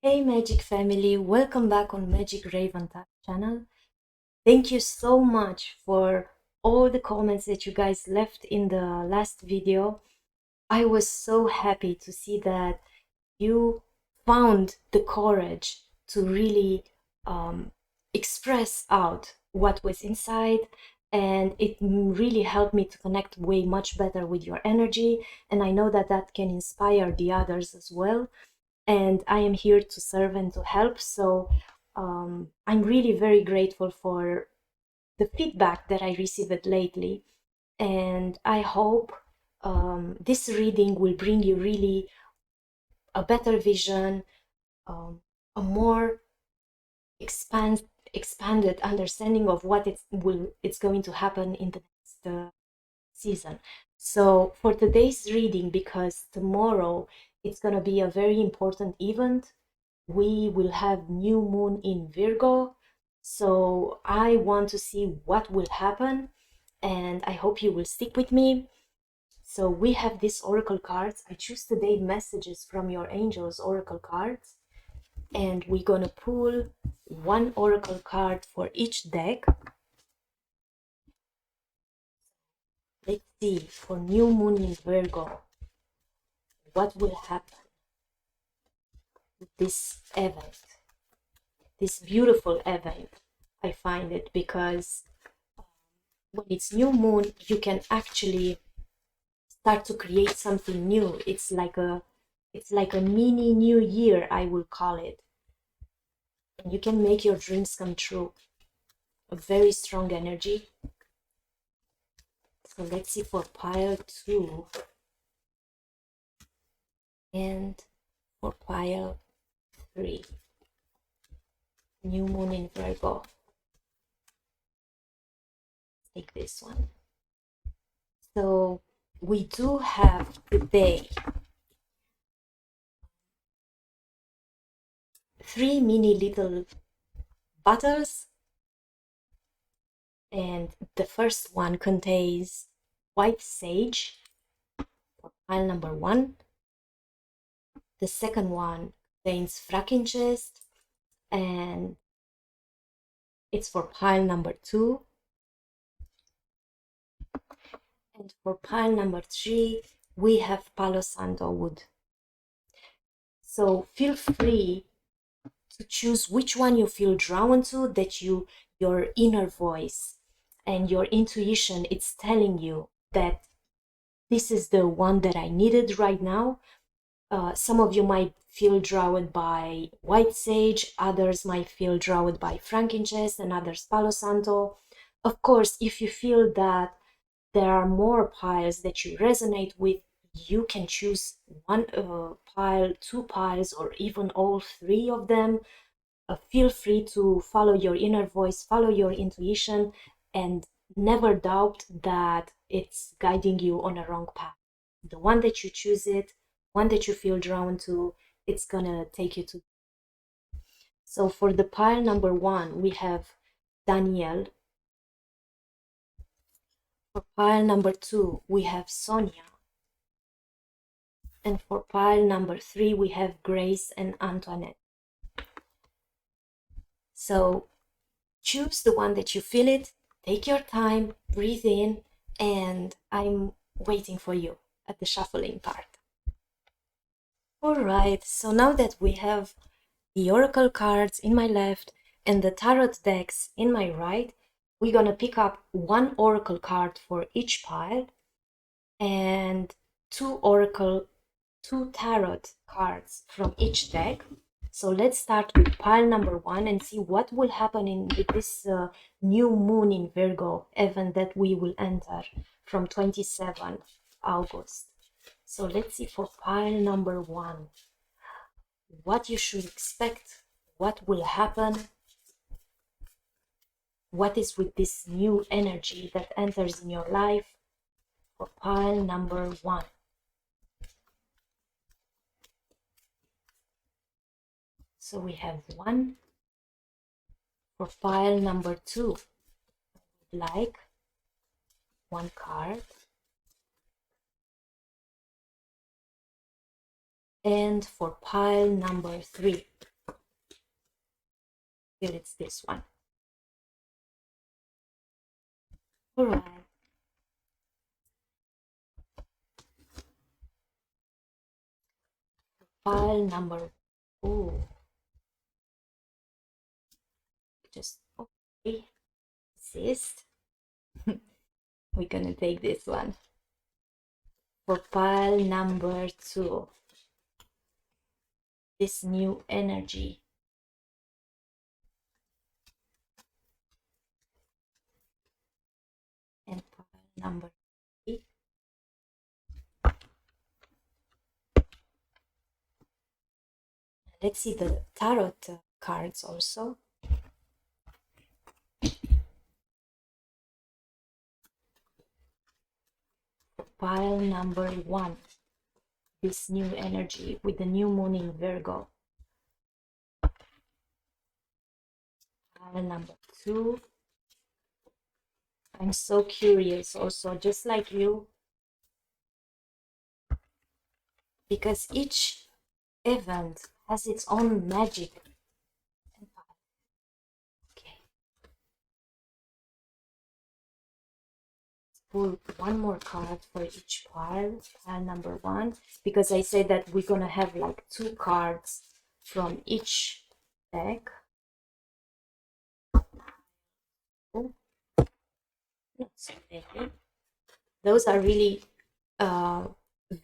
Hey Magic family, welcome back on Magic Raven Tap channel. Thank you so much for all the comments that you guys left in the last video. I was so happy to see that you found the courage to really express out what was inside, and it really helped me to connect way much better with your energy, and I know that that can inspire the others as well. And I am here to serve and to help. So I'm really very grateful for the feedback that I received lately. And I hope this reading will bring you really a better vision, a more expanded understanding of what it's going to happen in the next season. So for today's reading, because tomorrow it's going to be a very important event, we will have new moon in Virgo. So I want to see what will happen, and I hope you will stick with me. So we have these oracle cards. I choose today messages from your angels oracle cards, and we're gonna pull one oracle card for each deck. Let's see, for new moon in Virgo, what will happen with this event, this beautiful event. I find it because when it's new moon, you can actually start to create something new. It's like a mini new year, I will call it. And you can make your dreams come true. A very strong energy. So let's see for pile 2 and for pile 3. New moon in Virgo. Take this one. So we do have today 3 mini little bottles, and the first one contains white sage for pile number 1. The second one contains frankincense, and it's for pile number 2. And for pile number 3, we have Palo Santo wood. So feel free to choose which one you feel drawn to, that your inner voice and your intuition, it's telling you that this is the one that I needed right now. Some of you might feel drawn by white sage, others might feel drawn by frankincense, and others Palo Santo. Of course, if you feel that there are more piles that you resonate with, you can choose one pile, 2 piles, or even all 3 of them. Feel free to follow your inner voice, follow your intuition, and never doubt that it's guiding you on a wrong path. The one that you choose it, one that you feel drawn to, it's gonna take you to. So for the pile number 1, we have Daniel. For pile number 2, we have Sonia. And for pile number 3, we have Grace and Antoinette. So choose the one that you feel it, take your time, breathe in, and I'm waiting for you at the shuffling part. Alright, so now that we have the oracle cards in my left and the tarot decks in my right, we're gonna pick up one oracle card for each pile and two tarot cards from each deck. So let's start with pile number 1 and see what will happen with this new moon in Virgo event that we will enter from 27th August. So let's see for pile number 1 what you should expect, what will happen, what is with this new energy that enters in your life for pile number 1. So we have 1. For pile number 2, like 1 card. And for pile number 3, feel it's this one. All right. Pile number, oh, just okay, insist. We're gonna take this one. For pile number 2, this new energy. And pile number 3. Let's see the tarot cards also. Pile number 1, this new energy with the new moon in Virgo. Pile number 2. I'm so curious also, just like you, because each event has its own magic. Okay. Let's pull one more card for each pile number 1, because I said that we're gonna have like 2 cards from each deck. Oh, not so bad. Those are really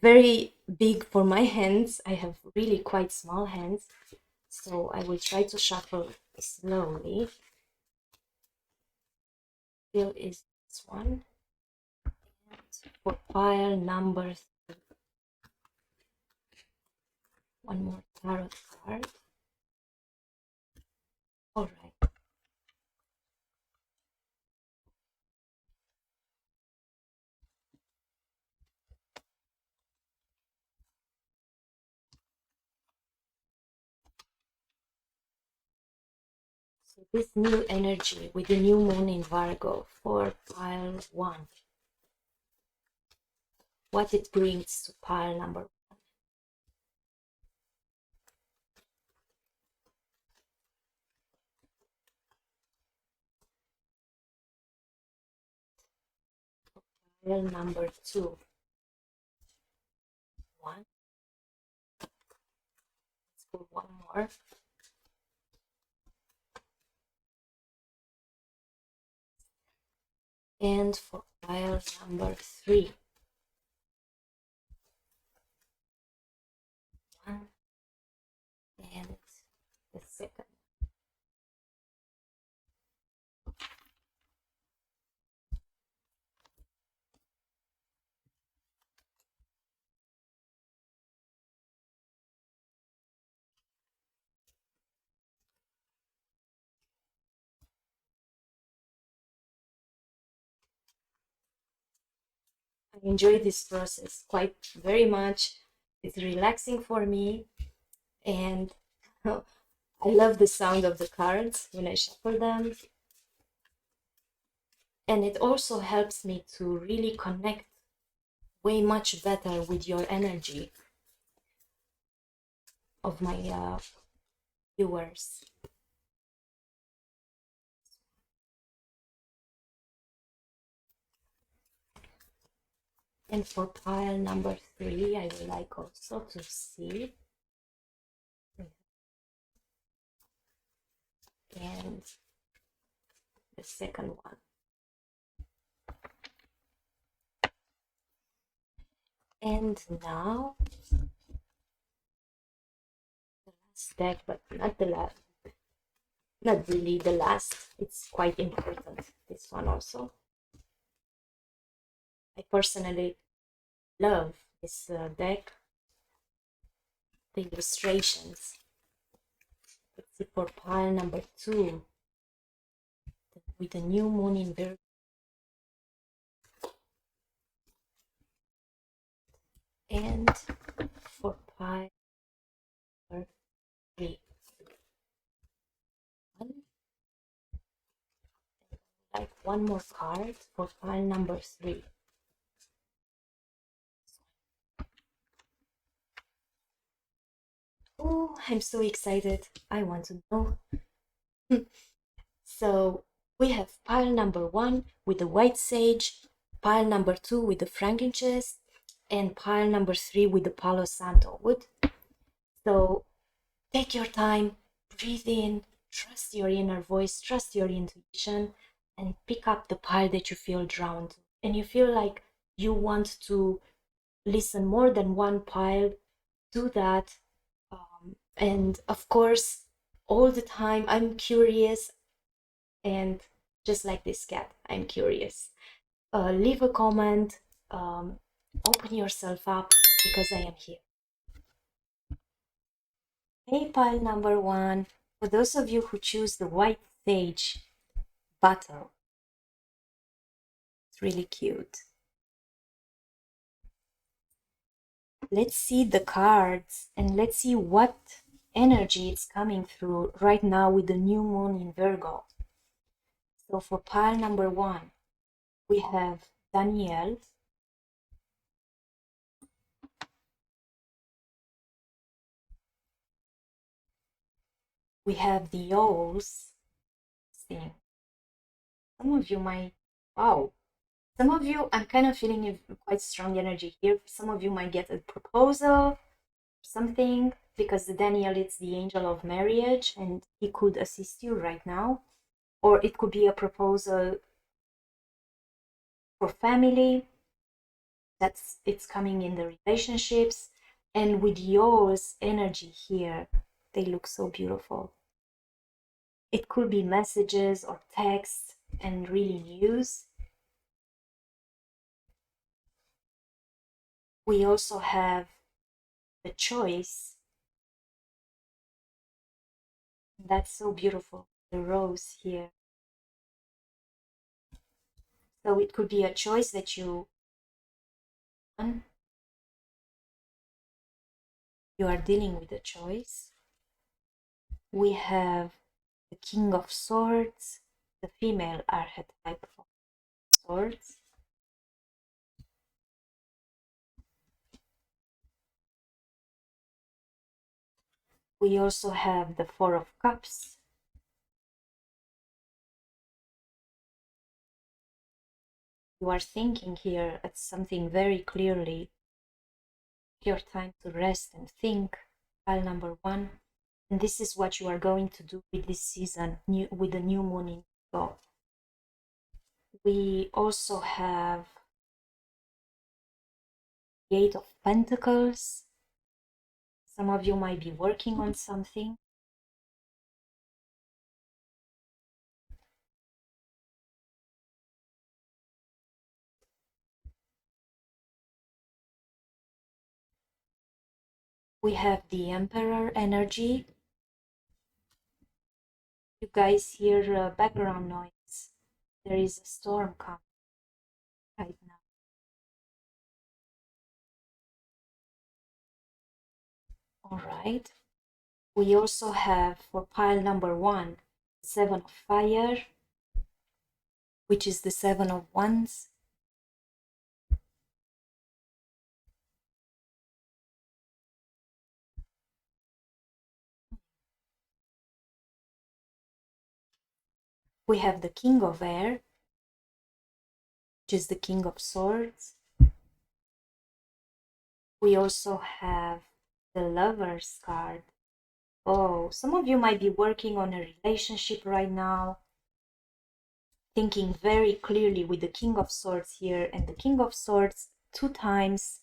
very big for my hands. I have really quite small hands, so I will try to shuffle slowly. Still is this one. And for pile number 3, one more tarot card. All right. So this new energy with the new moon in Virgo for pile 1, what it brings to pile number 1. Pile number 2. 1. Let's pull one more. And for pile number 3. 1. And the second. I enjoy this process quite very much. It's relaxing for me, and I love the sound of the cards when I shuffle them. And it also helps me to really connect way much better with your energy of my viewers. And for pile number 3, I would like also to see, and the second one. And now the last deck, but not the last, not really the last. It's quite important, this one also. I personally love this deck, the illustrations. Let's see for pile number 2, with the new moon in Virgo. And for pile number 3. 1. Like one more card for pile number 3. Oh, I'm so excited. I want to know So we have pile number 1 with the white sage, pile number 2 with the frankincense, and pile number 3 with the Palo Santo wood. So take your time, breathe in, trust your inner voice, trust your intuition, and pick up the pile that you feel drawn to. And you feel like you want to listen more than one pile, do that. And of course, all the time, I'm curious, and just like this cat, I'm curious. Leave a comment, open yourself up, because I am here. Hey, pile number 1, for those of you who choose the white sage bottle, it's really cute. Let's see the cards and let's see what energy it's coming through right now with the new moon in Virgo. So for pile number 1, we have Danielle, we have the owls. See, some of you might, wow, some of you, I'm kind of feeling a quite strong energy here. Some of you might get a proposal, something, because the Daniel, it's the angel of marriage and he could assist you right now. Or it could be a proposal for family, it's coming in the relationships. And with yours energy here, they look so beautiful. It could be messages or text and really news. We also have the choice. That's so beautiful, the rose here. So it could be a choice that you are dealing with a choice. We have the King of Swords, the female archetype of swords. We also have the Four of Cups. You are thinking here at something very clearly. Your time to rest and think, pile number 1. And this is what you are going to do with this season, with the new moon in Virgo. We also have the Eight of Pentacles. Some of you might be working on something. We have the Emperor energy. You guys hear background noise. There is a storm coming right now. All right. We also have for pile number 1, 7 of Fire, which is the 7 of Wands. We have the King of Air, which is the King of Swords. We also have the Lover's card. Oh, some of you might be working on a relationship right now, thinking very clearly with the King of Swords here and the King of Swords 2 times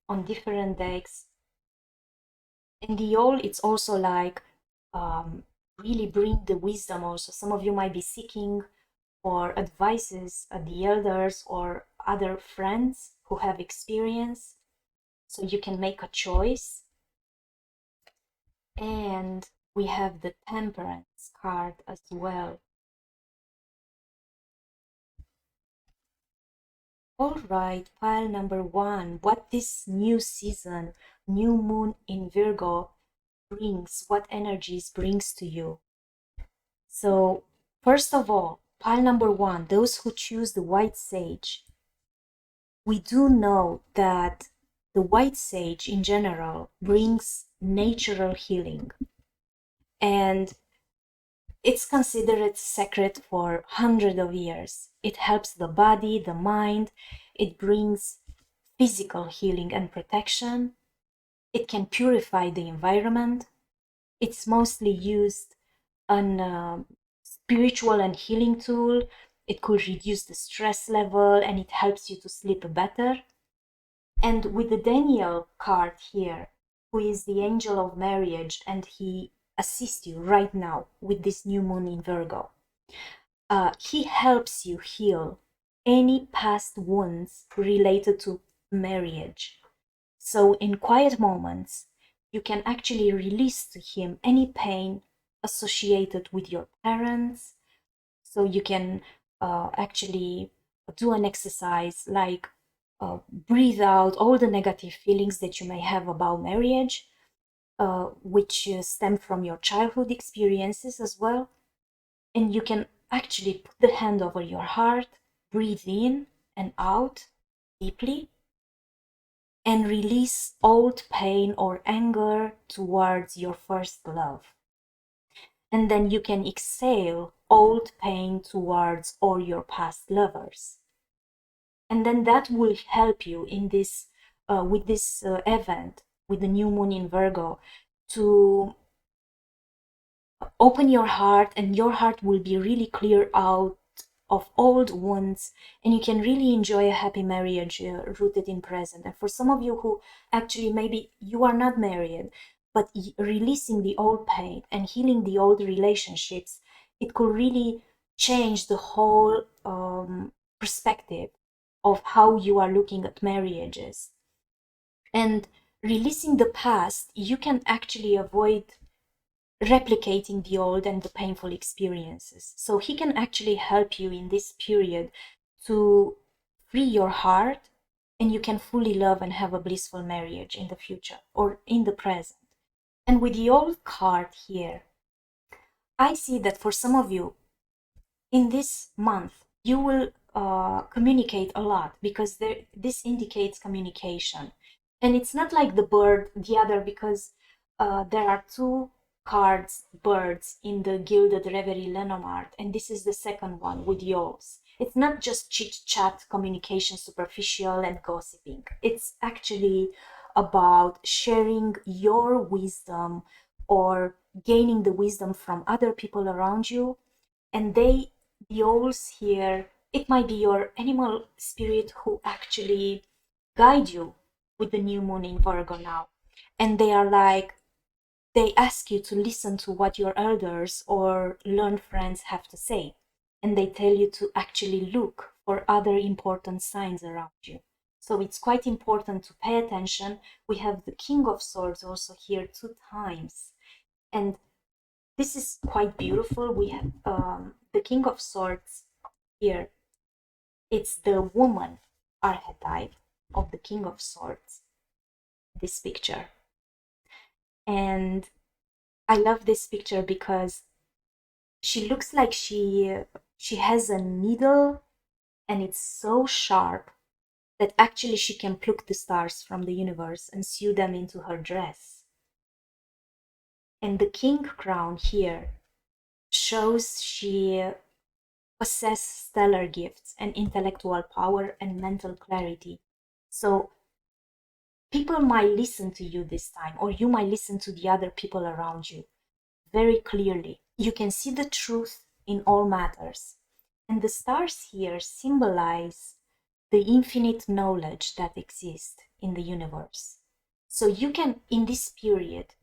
on different decks. And the Owl, it's also like really bring the wisdom also. Some of you might be seeking for advices at the elders or other friends who have experience, so you can make a choice. And we have the Temperance card as well. All right, pile number 1, what this new season, new moon in Virgo brings, what energies brings to you. So first of all, pile number 1, those who choose the white sage, we do know that the white sage in general brings natural healing. And it's considered sacred for hundreds of years. It helps the body, the mind. It brings physical healing and protection. It can purify the environment. It's mostly used on a spiritual and healing tool. It could reduce the stress level and it helps you to sleep better. And with the Daniel card here, who is the angel of marriage, and he assists you right now with this new moon in Virgo. He helps you heal any past wounds related to marriage. So in quiet moments, you can actually release to him any pain associated with your parents. So you can actually do an exercise like breathe out all the negative feelings that you may have about marriage, which stem from your childhood experiences as well. And you can actually put the hand over your heart, breathe in and out deeply, and release old pain or anger towards your first love. And then you can exhale old pain towards all your past lovers. And then that will help you in this, with this event, with the new moon in Virgo, to open your heart, and your heart will be really clear out of old wounds, and you can really enjoy a happy marriage rooted in present. And for some of you who actually maybe you are not married, but releasing the old pain and healing the old relationships, it could really change the whole perspective of how you are looking at marriages. And releasing the past, you can actually avoid replicating the old and the painful experiences. So he can actually help you in this period to free your heart, and you can fully love and have a blissful marriage in the future or in the present. And with the old card here, I see that for some of you in this month, you will communicate a lot, because this indicates communication. And it's not like the bird, the other, because there are two cards, birds, in the Gilded Reverie Lenormand, and this is the second one with yours. It's not just chit-chat communication, superficial and gossiping. It's actually about sharing your wisdom or gaining the wisdom from other people around you. And the owls here, it might be your animal spirit who actually guide you with the new moon in Virgo now. And they are like, they ask you to listen to what your elders or learned friends have to say. And they tell you to actually look for other important signs around you. So it's quite important to pay attention. We have the King of Swords also here 2 times. And this is quite beautiful. We have the King of Swords here. It's the woman archetype of the King of Swords, this picture. And I love this picture because she looks like she has a needle, and it's so sharp that actually she can pluck the stars from the universe and sew them into her dress. And the king crown here shows she possesses stellar gifts and intellectual power and mental clarity. So people might listen to you this time, or you might listen to the other people around you very clearly. You can see the truth in all matters. And the stars here symbolize the infinite knowledge that exists in the universe. So you can, in this period,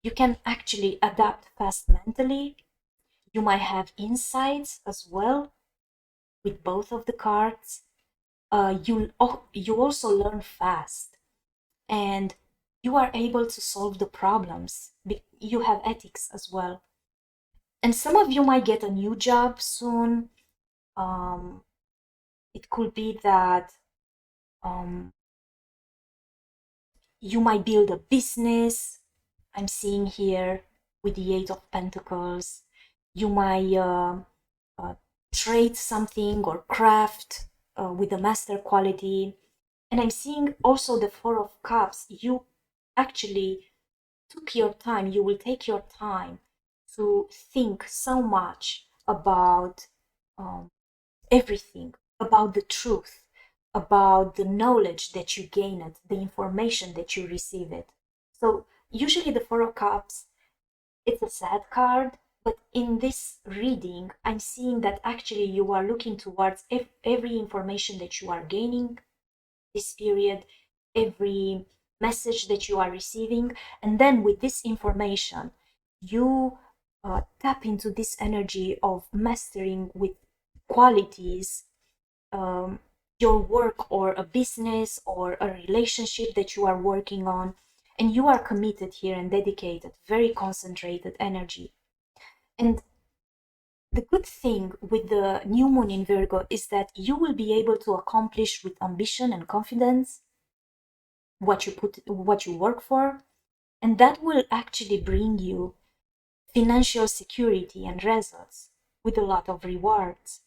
you can actually adapt fast mentally. You might have insights as well with both of the cards. You also learn fast, and you are able to solve the problems. You have ethics as well. And some of you might get a new job soon. It could be that you might build a business. I'm seeing here with the 8 of Pentacles. You might trade something or craft with a master quality. And I'm seeing also the 4 of Cups. You actually took your time. You will take your time to think so much about everything, about the truth, about the knowledge that you gain it, the information that you receive it. So usually the Four of Cups, it's a sad card, but in this reading, I'm seeing that actually you are looking towards every information that you are gaining this period, every message that you are receiving, and then with this information, you tap into this energy of mastering with qualities your work or a business or a relationship that you are working on, and you are committed here and dedicated, very concentrated energy. And the good thing with the new moon in Virgo is that you will be able to accomplish with ambition and confidence what you work for, and that will actually bring you financial security and results with a lot of rewards,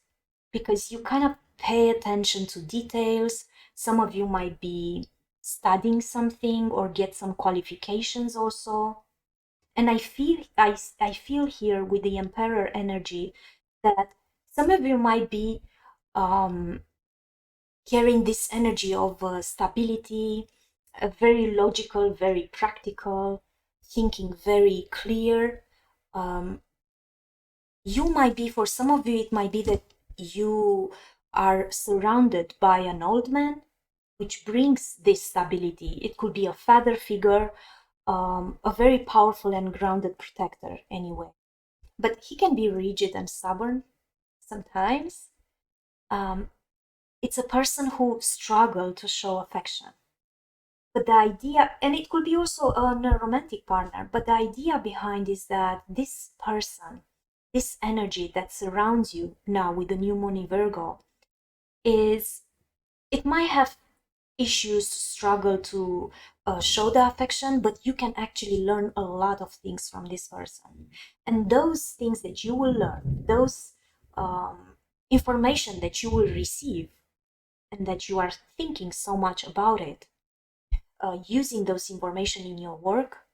because you kind of pay attention to details. Some of you might be studying something or get some qualifications also. And I feel here with the Emperor energy that some of you might be carrying this energy of stability, very logical, very practical, thinking very clear. You might be, for some of you, it might be that you are surrounded by an old man, which brings this stability. It could be a father figure, a very powerful and grounded protector anyway. But he can be rigid and stubborn sometimes. It's a person who struggles to show affection. But the idea, and it could be also a romantic partner, but the idea behind is that this person, this energy that surrounds you now with the new moon in Virgo, it might have issues, struggle to show the affection, but you can actually learn a lot of things from this person. And those things that you will learn, those information that you will receive, and that you are thinking so much about it, using those information in your work,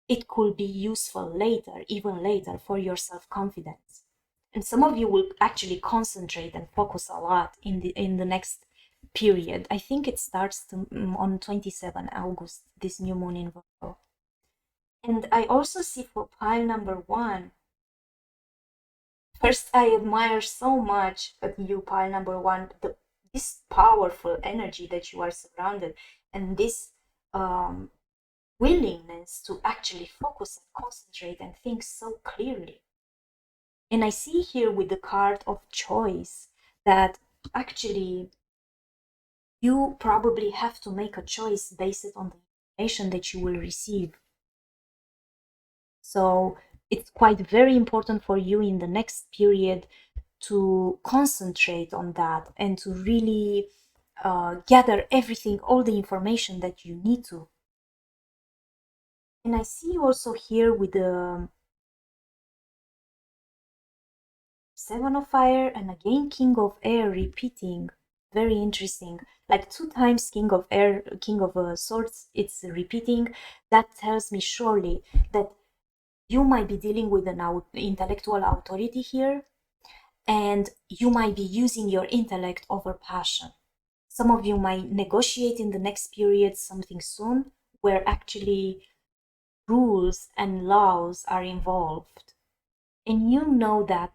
it could be useful later, even later, for your self-confidence. And some of you will actually concentrate and focus a lot in the next period. I think it starts on 27 August, this new moon in Virgo. And I also see for pile number 1, first, I admire so much at you, pile number 1, this powerful energy that you are surrounded, and this willingness to actually focus and concentrate and think so clearly. And I see here with the card of choice that actually you probably have to make a choice based on the information that you will receive. So it's quite very important for you in the next period to concentrate on that and to really gather everything, all the information that you need to. And I see also here with the Seven of Fire and again King of Air repeating. Very interesting. Like 2 times King of Air, King of Swords, it's repeating. That tells me surely that you might be dealing with an intellectual authority here, and you might be using your intellect over passion. Some of you might negotiate in the next period something soon where actually rules and laws are involved. And you know that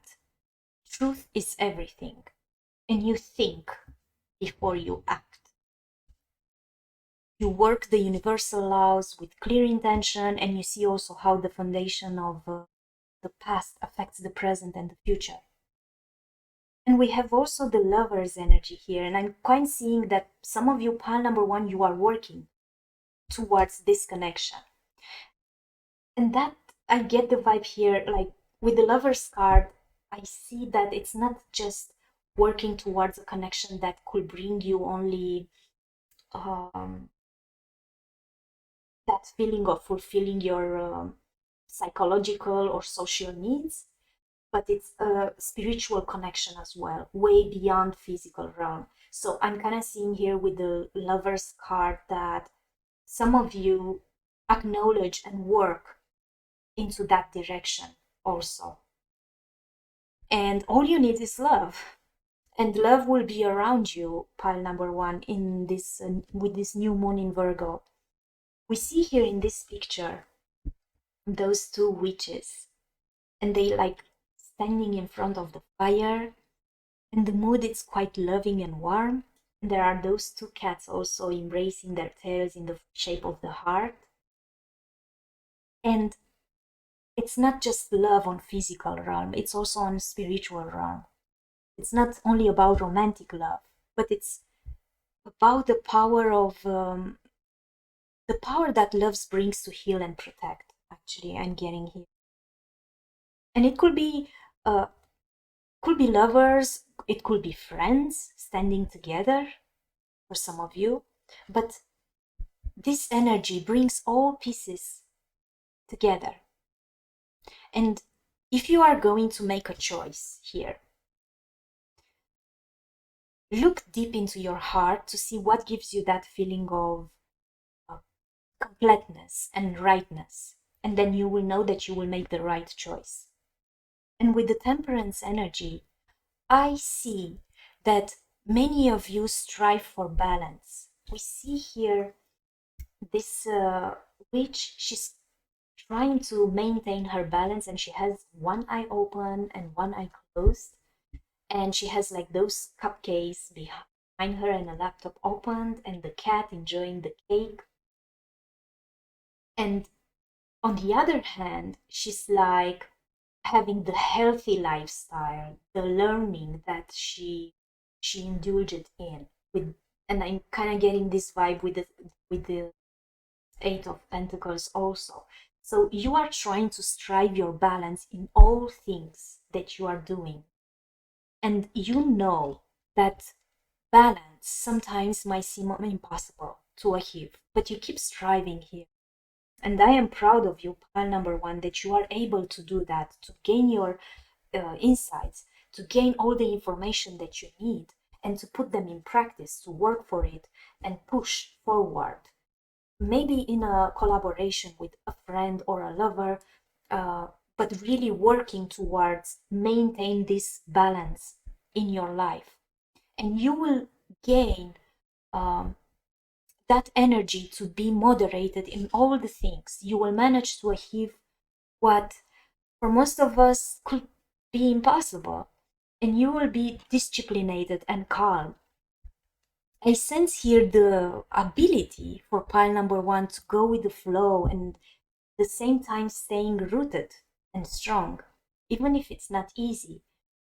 truth is everything, and you think before you act. You work the universal laws with clear intention, and you see also how the foundation of the past affects the present and the future. And we have also the Lover's energy here, and I'm quite seeing that some of you, pile number 1, you are working towards this connection. And that, I get the vibe here, like with the Lover's card, I see that it's not just working towards a connection that could bring you only that feeling of fulfilling your psychological or social needs, but it's a spiritual connection as well, way beyond physical realm. So I'm kind of seeing here with the Lover's card that some of you acknowledge and work into that direction also. And all you need is love. And love will be around you, pile number 1, in this with this new moon in Virgo. We see here in this picture those two witches, and they like standing in front of the fire, and the mood is quite loving and warm. And there are those two cats also embracing their tails in the shape of the heart. And it's not just love on physical realm, it's also on spiritual realm. It's not only about romantic love, but it's about the power of the power that love brings to heal and protect. Actually, I'm getting here, and it could be lovers, it could be friends standing together for some of you, but this energy brings all pieces together. And if you are going to make a choice here, look deep into your heart to see what gives you that feeling of completeness and rightness, and then you will know that you will make the right choice. And with the temperance energy, I see that many of you strive for balance. We see here this witch, she's trying to maintain her balance, and she has one eye open and one eye closed, and she has like those cupcakes behind her and a laptop opened and the cat enjoying the cake. And on the other hand, she's like having the healthy lifestyle, the learning that she indulged in with. And I'm kind of getting this vibe with the Eight of Pentacles also. So you are trying to strive your balance in all things that you are doing, and you know that balance sometimes might seem impossible to achieve, but you keep striving here. And I am proud of you, pile number 1, that you are able to do that, to gain your insights, to gain all the information that you need, and to put them in practice, to work for it and push forward. Maybe in a collaboration with a friend or a lover, but really working towards maintain this balance in your life. And you will gain that energy to be moderated in all the things. You will manage to achieve what for most of us could be impossible, and you will be disciplined and calm. I sense here the ability for pile number 1 to go with the flow and at the same time staying rooted and strong, even if it's not easy.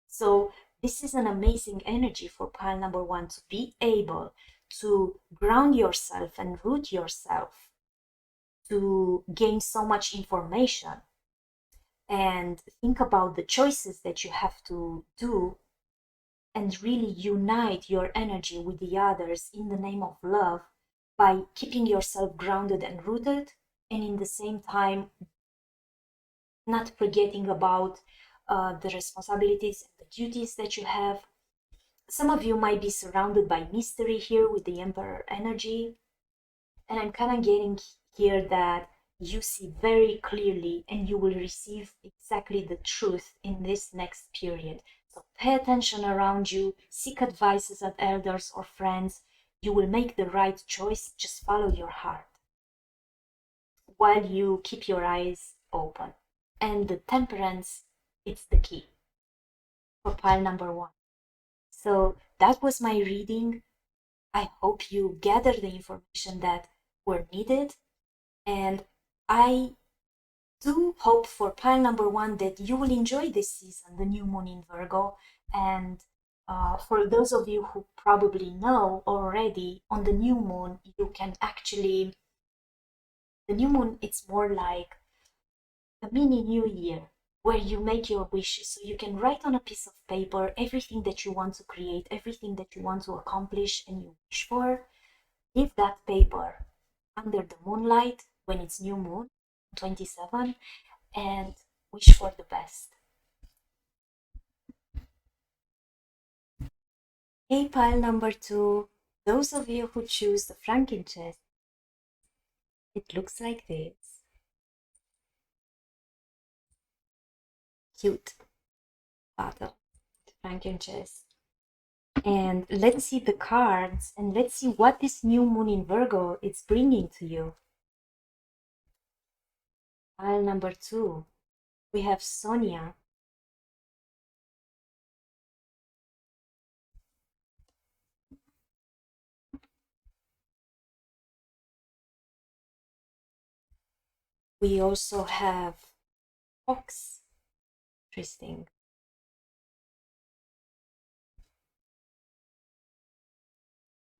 So this is an amazing energy for pile number 1 to be able to ground yourself and root yourself, to gain so much information and think about the choices that you have to do, and really unite your energy with the others in the name of love by keeping yourself grounded and rooted, and in the same time not forgetting about the responsibilities and the duties that you have. Some of you might be surrounded by mystery here with the Emperor energy, and I'm kind of getting here that you see very clearly and you will receive exactly the truth in this next period. So pay attention around you, seek advices of elders or friends. You will make the right choice. Just follow your heart while you keep your eyes open. And the temperance, it's the key for pile number 1. So that was my reading. I hope you gather the information that were needed, and I do hope for pile number 1 that you will enjoy this season, the new moon in Virgo. And for those of you who probably know already, on the new moon, you can actually, the new moon, it's more like a mini new year where you make your wishes. So you can write on a piece of paper everything that you want to create, everything that you want to accomplish and you wish for. Leave that paper under the moonlight when it's new moon, 27, and wish for the best. Hey, pile number 2, those of you who choose the Frankincense, it looks like this. cute bottle, Frankincense. And let's see the cards and let's see what this new moon in Virgo is bringing to you. Pile number 2, we have Sonia. We also have Fox. Interesting.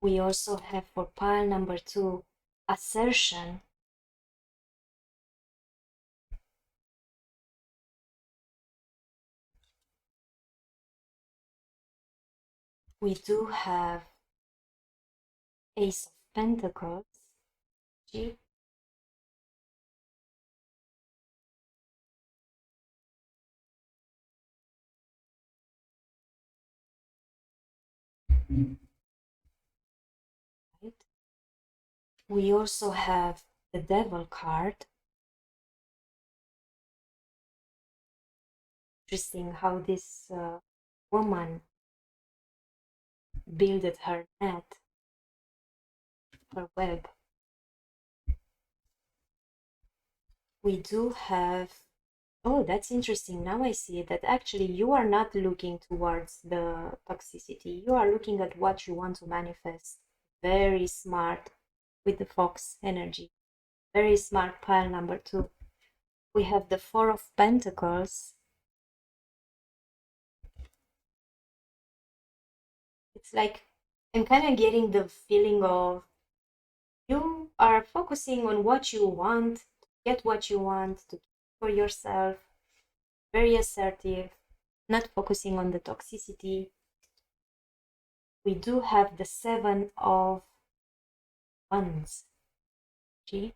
We also have for pile number 2, Assertion. We do have Ace of Pentacles. G. Right. We also have the Devil card. Interesting how this woman builded her net, her web. We do have, oh, that's interesting. Now I see that actually you are not looking towards the toxicity. You are looking at what you want to manifest. Very smart with the Fox energy. Very smart pile number 2. We have the Four of Pentacles. It's like I'm kind of getting the feeling of you are focusing on what you want, to get what you want, to keep for yourself. Very assertive, not focusing on the toxicity. We do have the Seven of Wands. G.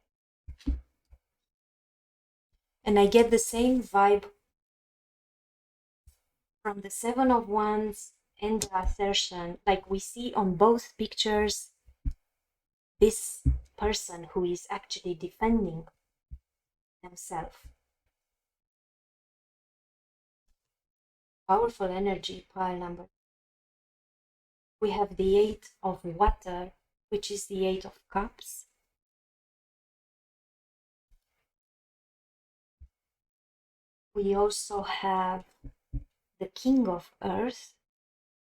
And I get the same vibe from the Seven of Wands and the Assertion. Like we see on both pictures this person who is actually defending themselves. Powerful energy, pile number. We have the Eight of Water, which is the Eight of Cups. We also have the King of Earth,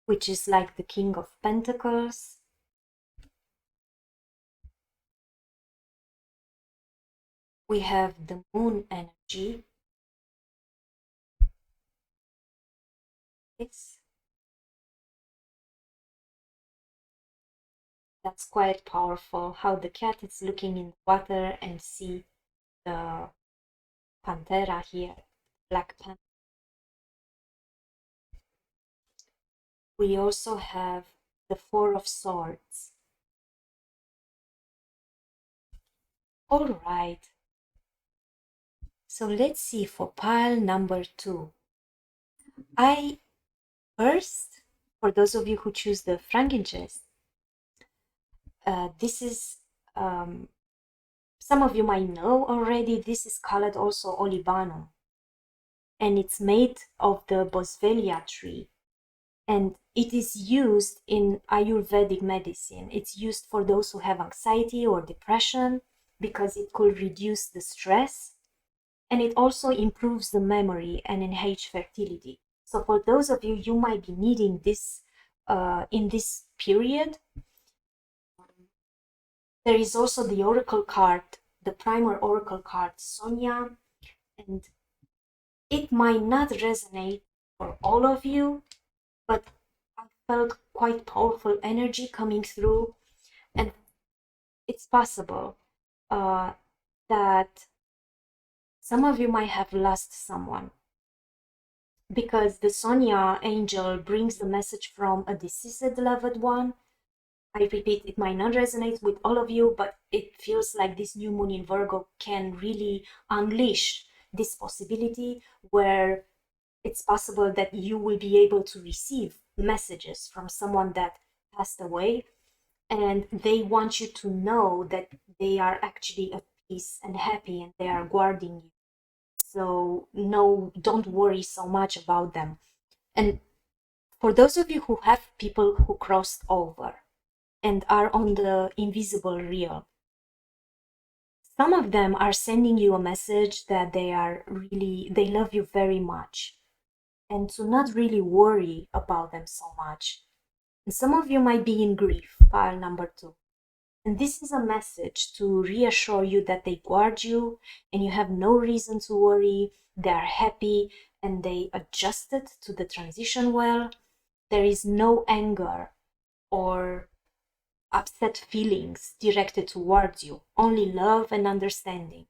which is like the King of Pentacles. We have the Moon energy. That's quite powerful, how the cat is looking in the water and see the Pantera here, Black Panther. We also have the Four of Swords. All right. So let's see for pile number 2. First, for those of you who choose the Frankincense, this is, some of you might know already, this is called also Olibanum. And it's made of the Boswellia tree. And it is used in Ayurvedic medicine. It's used for those who have anxiety or depression because it could reduce the stress. And it also improves the memory and enhance fertility. So for those of you, you might be needing this in this period. There is also the Oracle card, the primer Oracle card, Sonia, and it might not resonate for all of you, but I felt quite powerful energy coming through, and it's possible that some of you might have lost someone, because the Sonia angel brings the message from a deceased loved one. I repeat, it might not resonate with all of you, but it feels like this new moon in Virgo can really unleash this possibility where it's possible that you will be able to receive messages from someone that passed away, and they want you to know that they are actually at peace and happy and they are guarding you. So no, don't worry so much about them. And for those of you who have people who crossed over and are on the invisible realm, some of them are sending you a message that they love you very much, and to not really worry about them so much. And some of you might be in grief, pile number 2. And this is a message to reassure you that they guard you and you have no reason to worry. They are happy and they adjusted to the transition well. There is no anger or upset feelings directed towards you, only love and understanding.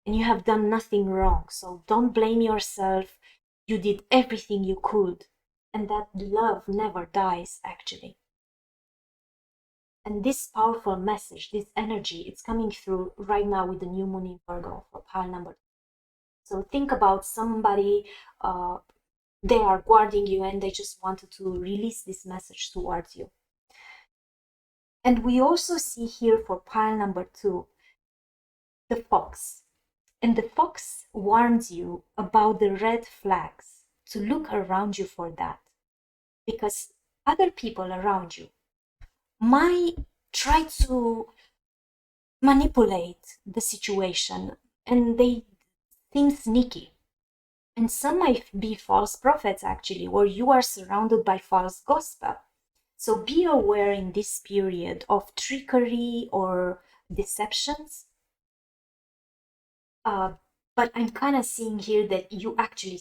And you have done nothing wrong, so don't blame yourself. You did everything you could, and that love never dies, actually. And this powerful message, this energy, it's coming through right now with the new moon in Virgo for pile number 2. So think about somebody, they are guarding you and they just wanted to release this message towards you. And we also see here for pile number 2, the fox. And the fox warns you about the red flags, to look around you for that. Because other people around you might try to manipulate the situation and they seem sneaky. And some might be false prophets, actually, or you are surrounded by false gospel. So be aware in this period of trickery or deceptions. But I'm kind of seeing here that you actually,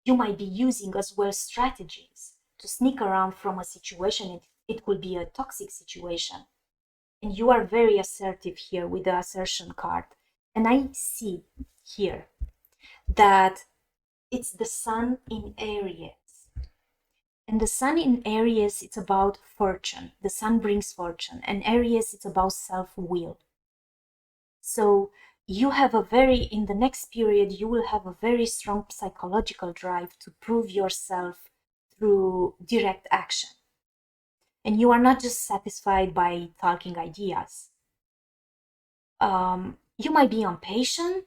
you might be using as well strategies to sneak around from a situation. It could be a toxic situation. And you are very assertive here with the assertion card. And I see here that it's the sun in Aries. And the sun in Aries, it's about fortune. The sun brings fortune. And Aries, it's about self-will. So you have in the next period, you will have a very strong psychological drive to prove yourself through direct action. And you are not just satisfied by talking ideas. You might be impatient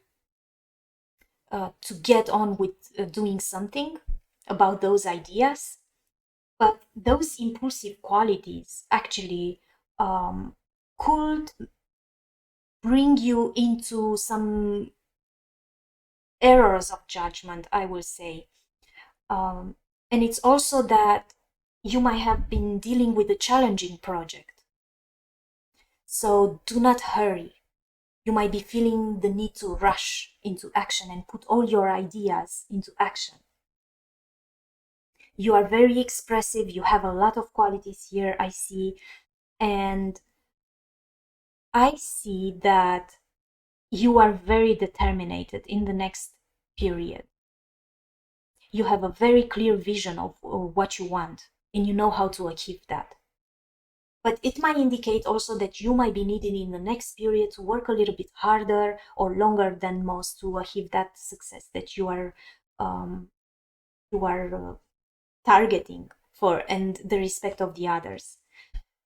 to get on with doing something about those ideas. But those impulsive qualities actually could bring you into some errors of judgment, I will say. And it's also that you might have been dealing with a challenging project. So do not hurry. You might be feeling the need to rush into action and put all your ideas into action. You are very expressive. You have a lot of qualities here, I see. And I see that you are very determined in the next period. You have a very clear vision of what you want, and you know how to achieve that. But it might indicate also that you might be needed in the next period to work a little bit harder or longer than most to achieve that success that you are targeting for, and the respect of the others.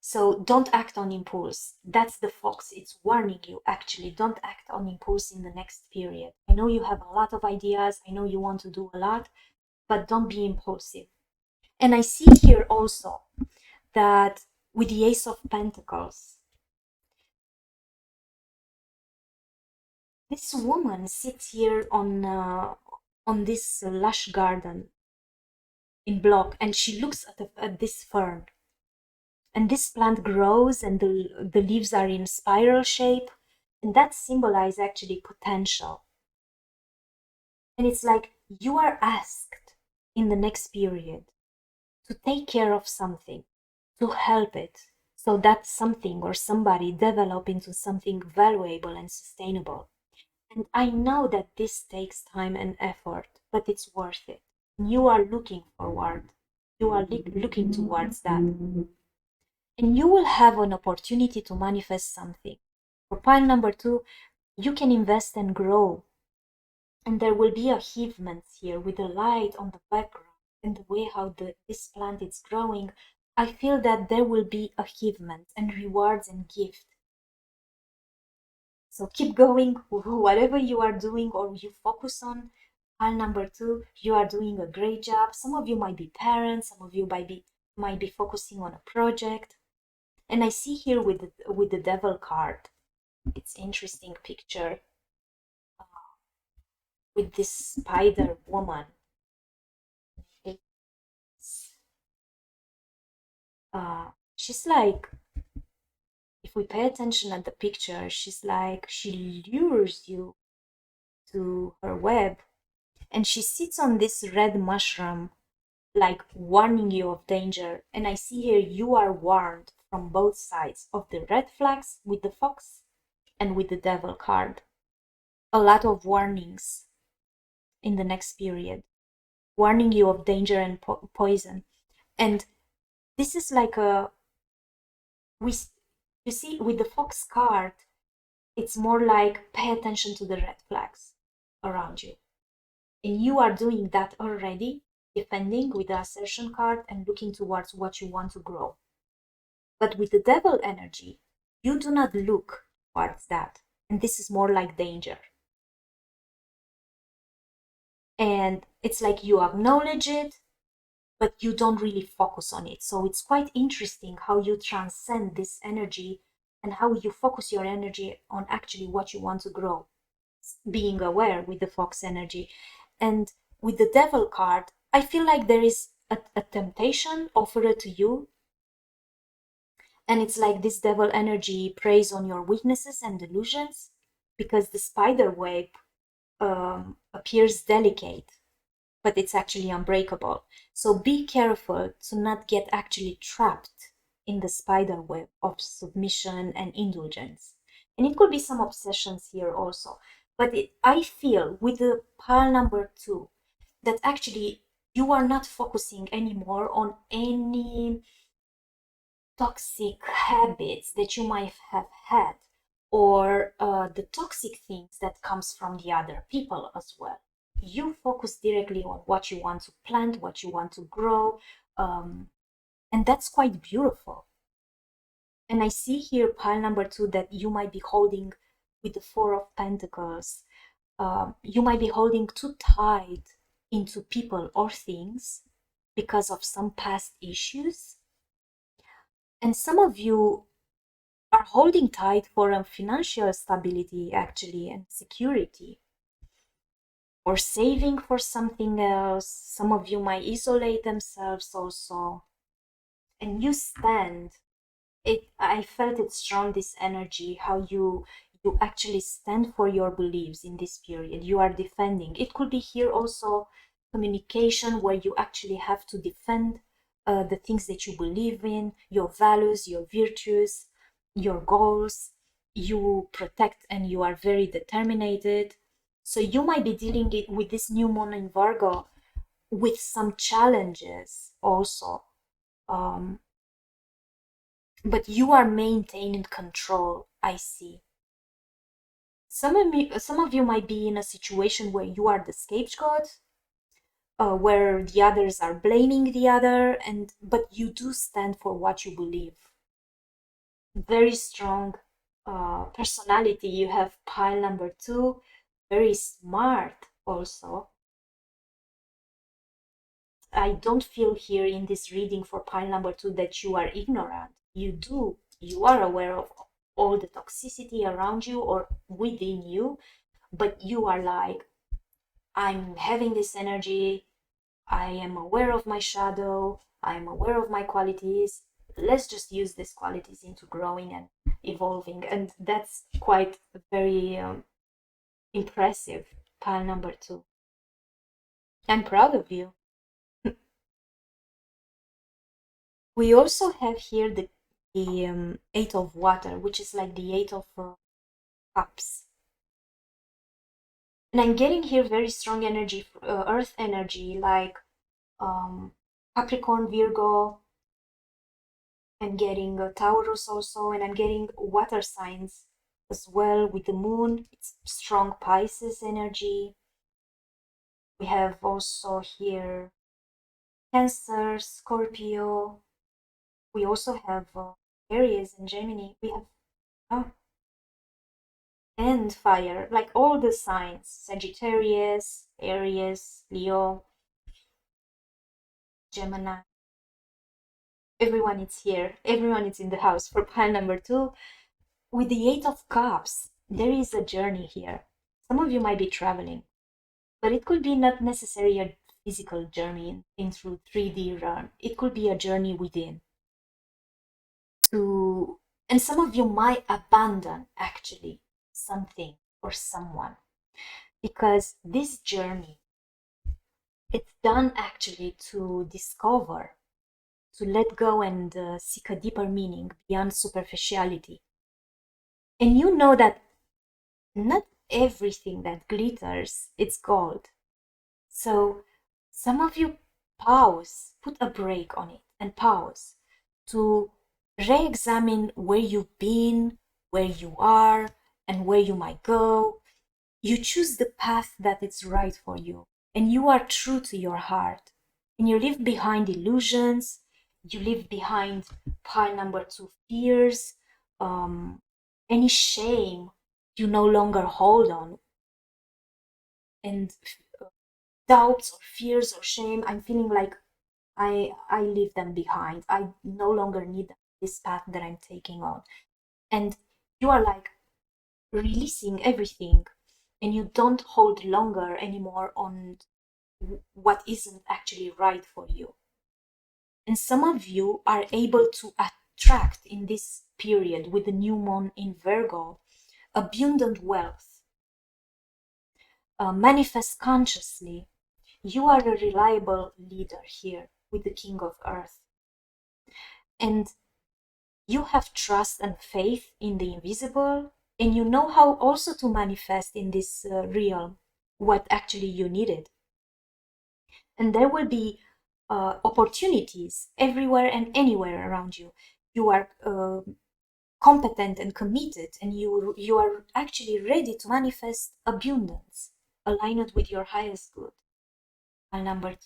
So don't act on impulse. That's the fox. It's warning you, actually. Don't act on impulse in the next period. I know you have a lot of ideas. I know you want to do a lot, but don't be impulsive. And I see here also that with the Ace of Pentacles, this woman sits here on this lush garden in block, and she looks at this fern. And this plant grows and the leaves are in spiral shape, and that symbolizes actually potential. And it's like you are asked in the next period to take care of something, to help it, so that something or somebody develop into something valuable and sustainable. And I know that this takes time and effort, but it's worth it. You are looking forward. You are looking towards that. And you will have an opportunity to manifest something. For pile number 2, you can invest and grow. And there will be achievements here with the light on the background and the way how this plant is growing. I feel that there will be achievements and rewards and gifts. So keep going, whatever you are doing or you focus on. Pile number 2, you are doing a great job. Some of you might be parents, some of you might be focusing on a project. And I see here with the devil card, it's interesting picture with this spider woman. She's like, if we pay attention at the picture, she's like, she lures you to her web, and she sits on this red mushroom, like warning you of danger. And I see here you are warned from both sides of the red flags with the fox and with the devil card. A lot of warnings in the next period, warning you of danger and poison. And this is like you see, with the fox card, it's more like pay attention to the red flags around you. And you are doing that already, defending with the assertion card and looking towards what you want to grow. But with the devil energy, you do not look towards that. And this is more like danger. And it's like you acknowledge it, but you don't really focus on it. So it's quite interesting how you transcend this energy and how you focus your energy on actually what you want to grow, being aware with the fox energy. And with the devil card, I feel like there is a temptation offered to you, and it's like this devil energy preys on your weaknesses and delusions, because the spider web appears delicate, but it's actually unbreakable. So be careful to not get actually trapped in the spider web of submission and indulgence. And it could be some obsessions here also. But I feel with the pile number 2 that actually you are not focusing anymore on any toxic habits that you might have had, or the toxic things that comes from the other people as well. You focus directly on what you want to plant, what you want to grow, and that's quite beautiful. And I see here pile number 2 that you might be holding with the 4 of Pentacles. You might be holding too tight into people or things because of some past issues. And some of you are holding tight for a financial stability actually and security, or saving for something else. Some of you might isolate themselves also, and you stand it. I felt it strong, this energy, how you actually stand for your beliefs in this period. You are defending. It could be here also communication, where you actually have to defend the things that you believe in, your values, your virtues, your goals. You protect and you are very determined. So you might be dealing with this new moon in Virgo with some challenges also, but you are maintaining control. I see. Some of you might be in a situation where you are the scapegoat, where the others are blaming the other, but you do stand for what you believe. Very strong personality. You have pile number 2, very smart also. I don't feel here in this reading for pile number 2 that you are ignorant. You are aware of all the toxicity around you or within you, but you are like, I'm having this energy, I am aware of my shadow, I am aware of my qualities. Let's just use these qualities into growing and evolving. And that's quite very impressive, pile number 2. I'm proud of you. We also have here the 8 of water, which is like the 8 of cups. And I'm getting here very strong energy, earth energy, like Capricorn, Virgo. I'm getting Taurus also, and I'm getting water signs as well with the moon. It's strong Pisces energy. We have also here Cancer, Scorpio. We also have Aries and Gemini. We have and fire, like all the signs, Sagittarius, Aries, Leo, Gemini. Everyone is here. Everyone is in the house for pile number 2. With the 8 of Cups, there is a journey here. Some of you might be traveling, but it could be not necessarily a physical journey in through 3D realm. It could be a journey within. And some of you might abandon actually something or someone, because this journey, it's done actually to discover, to let go and seek a deeper meaning beyond superficiality. And you know that not everything that glitters is gold. So some of you pause, put a break on it and pause to re-examine where you've been, where you are, and where you might go. You choose the path that is right for you, and you are true to your heart. And you leave behind illusions, you leave behind pile number 2 fears, any shame you no longer hold on, and doubts or fears or shame. I'm feeling like I leave them behind. I no longer need this path that I'm taking on. And you are like releasing everything, and you don't hold longer anymore on what isn't actually right for you. And some of you are able to attract in this period with the new moon in Virgo abundant wealth. Manifest consciously. You are a reliable leader here with the King of Earth. And you have trust and faith in the invisible, and you know how also to manifest in this realm what actually you needed. And there will be opportunities everywhere and anywhere around you. You are competent and committed, and you are actually ready to manifest abundance, aligned with your highest good. And number 2.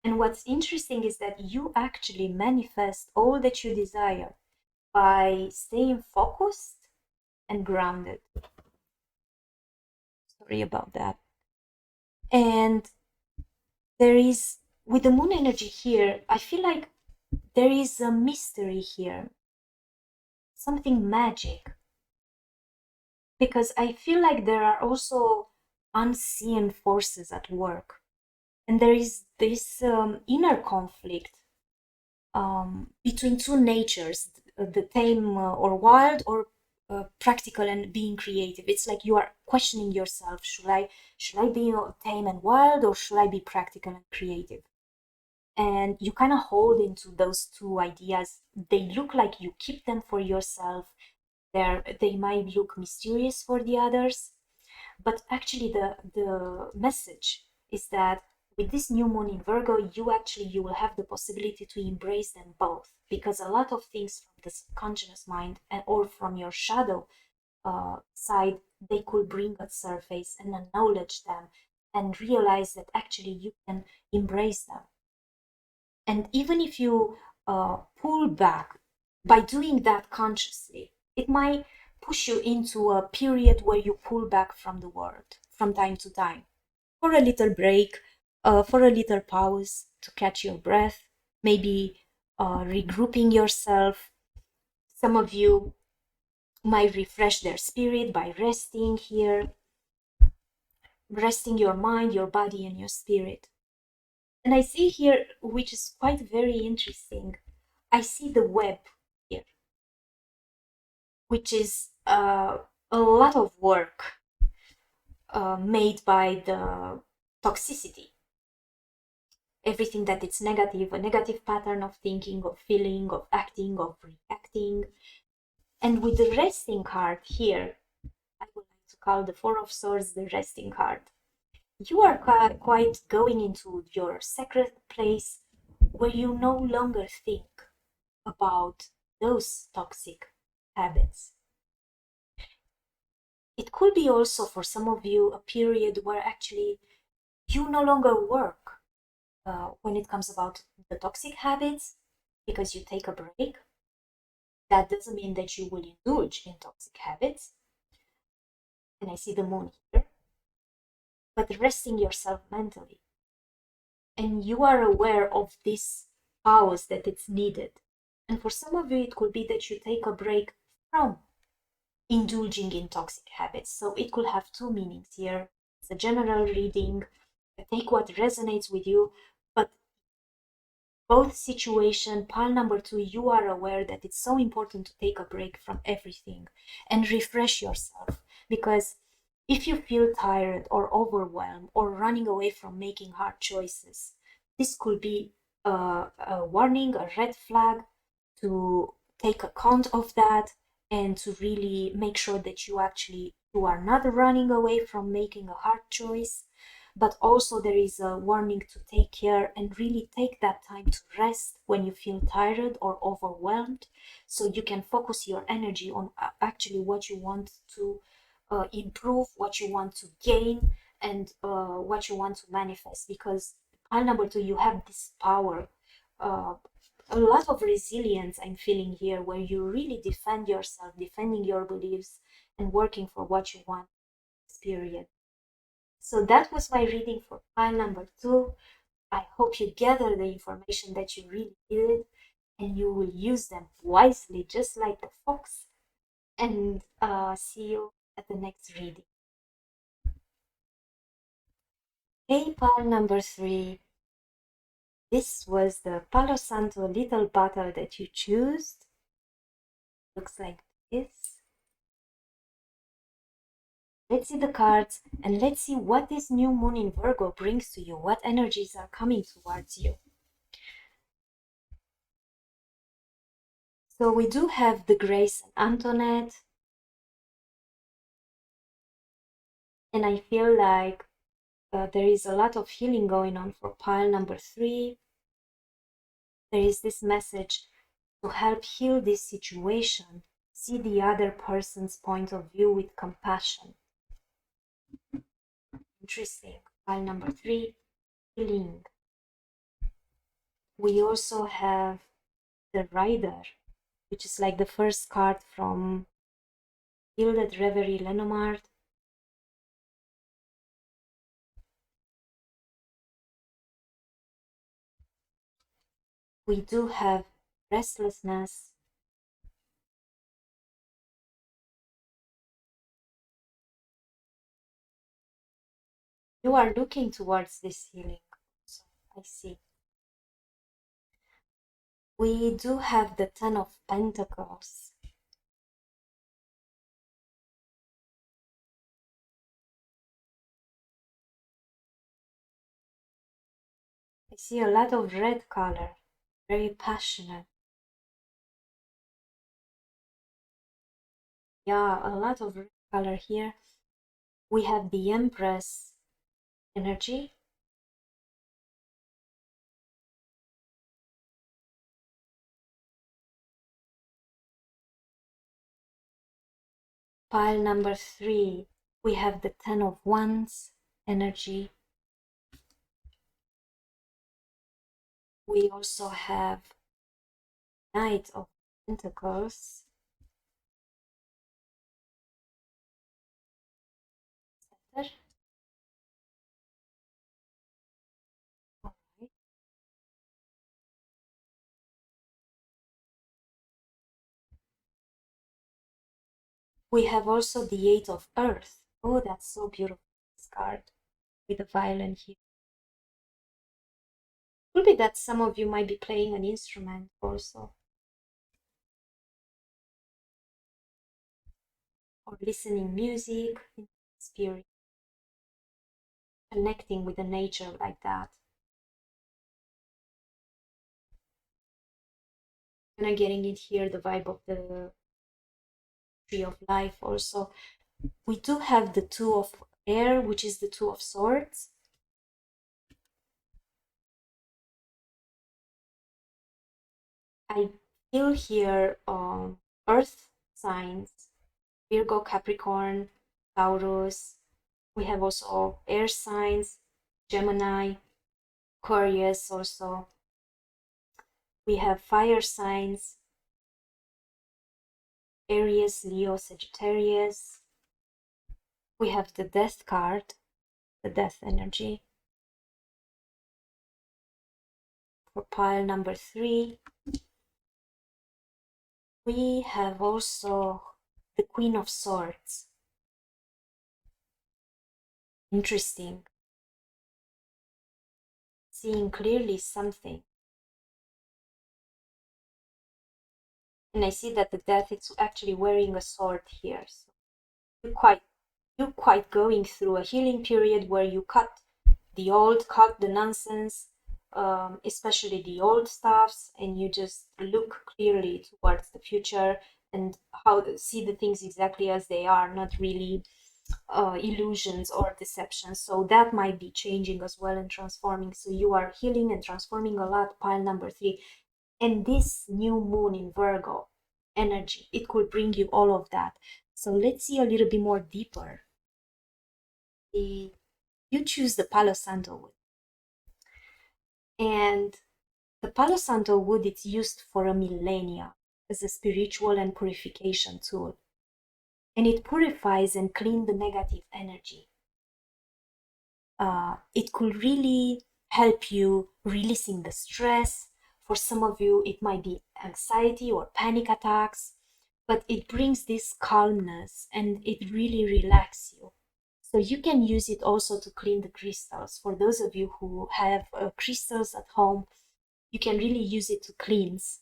And what's interesting is that you actually manifest all that you desire by staying focused and grounded. Sorry about that. And there is, with the moon energy here, I feel like there is a mystery here, something magic. Because I feel like there are also unseen forces at work. And there is this inner conflict between two natures, the tame or wild, or practical and being creative. It's like you are questioning yourself: should I be tame and wild, or should I be practical and creative? And you kind of hold into those two ideas. They look like you keep them for yourself. They might look mysterious for the others, but actually the message is that with this new moon in Virgo, you will have the possibility to embrace them both, because a lot of things from the subconscious mind or from your shadow side, they could bring at surface and acknowledge them and realize that actually you can embrace them. And even if you pull back by doing that consciously, it might push you into a period where you pull back from the world from time to time, for a little break, for a little pause to catch your breath, maybe regrouping yourself. Some of you might refresh their spirit by resting here, resting your mind, your body, and your spirit. And I see here, which is quite very interesting, I see the web here, which is a lot of work made by the toxicity. Everything that is negative, a negative pattern of thinking, of feeling, of acting, of reacting. And with the resting card here, I would like to call the Four of Swords the resting card. You are quite going into your sacred place where you no longer think about those toxic habits. It could be also for some of you a period where actually you no longer work when it comes about the toxic habits, because you take a break. That doesn't mean that you will indulge in toxic habits. And I see the moon here. But resting yourself mentally. And you are aware of this pause that it's needed. And for some of you, it could be that you take a break from indulging in toxic habits. So it could have two meanings here. It's a general reading. Take what resonates with you, but both situation, pile number 2, you are aware that it's so important to take a break from everything and refresh yourself. Because if you feel tired or overwhelmed or running away from making hard choices, this could be a warning, a red flag to take account of that and to really make sure that you are not running away from making a hard choice, but also there is a warning to take care and really take that time to rest when you feel tired or overwhelmed, so you can focus your energy on actually what you want to improve, what you want to gain, and what you want to manifest. Because pile number 2, you have this power, a lot of resilience I'm feeling here, where you really defend yourself, defending your beliefs and working for what you want this period. So that was my reading for pile number 2. I hope you gather the information that you really needed and you will use them wisely, just like the fox. And see you at the next reading. Hey, pile number 3. This was the Palo Santo little bottle that you chose. Looks like this. Let's see the cards and let's see what this new moon in Virgo brings to you. What energies are coming towards you. So we do have the Grace and Antoinette. And I feel like there is a lot of healing going on for pile number 3. There is this message to help heal this situation. See the other person's point of view with compassion. Interesting. Pile number 3, healing. We also have the Rider, which is like the first card from Gilded, Reverie, Lenormand. We do have restlessness. You are looking towards this healing. So I see. We do have the Ten of Pentacles. I see a lot of red color, very passionate. Yeah, a lot of red color here. We have the Empress energy. Pile number 3, we have the Ten of Wands energy. We also have Knight of Pentacles. Center. All right. We have also the Eight of Earth. Oh, that's so beautiful, this card with the violin here. Could be that some of you might be playing an instrument also, or listening music in spirit, connecting with the nature like that. Kind of getting it here, the vibe of the Tree of Life also. We do have the Two of Air, which is the Two of Swords. I feel here earth signs, Virgo, Capricorn, Taurus. We have also air signs, Gemini, Aquarius also. We have fire signs, Aries, Leo, Sagittarius. We have the Death card, the Death energy. For pile number 3, we have also the Queen of Swords. Interesting. Seeing clearly something. And I see that the Death is actually wearing a sword here. So you're quite going through a healing period where you cut the nonsense, especially the old stuffs, and you just look clearly towards the future and see the things exactly as they are, not really illusions or deceptions. So that might be changing as well and transforming. So you are healing and transforming a lot, pile number 3. And this new moon in Virgo energy, it could bring you all of that. So let's see a little bit more deeper. You choose the Palo Santo wood. And the Palo Santo wood, it's used for a millennia as a spiritual and purification tool. And it purifies and cleans the negative energy. It could really help you releasing the stress. For some of you, it might be anxiety or panic attacks, but it brings this calmness and it really relaxes you. So you can use it also to clean the crystals. For those of you who have crystals at home, you can really use it to cleanse.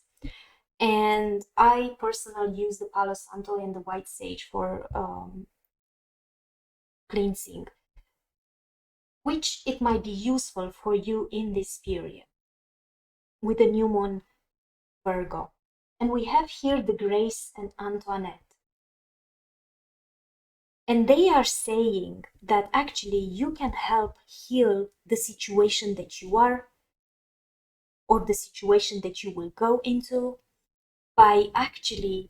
And I personally use the Palo Santo and the white sage for cleansing, which it might be useful for you in this period with the new moon Virgo. And we have here the Grace and Antoinette. And they are saying that actually you can help heal the situation that you are or the situation that you will go into by actually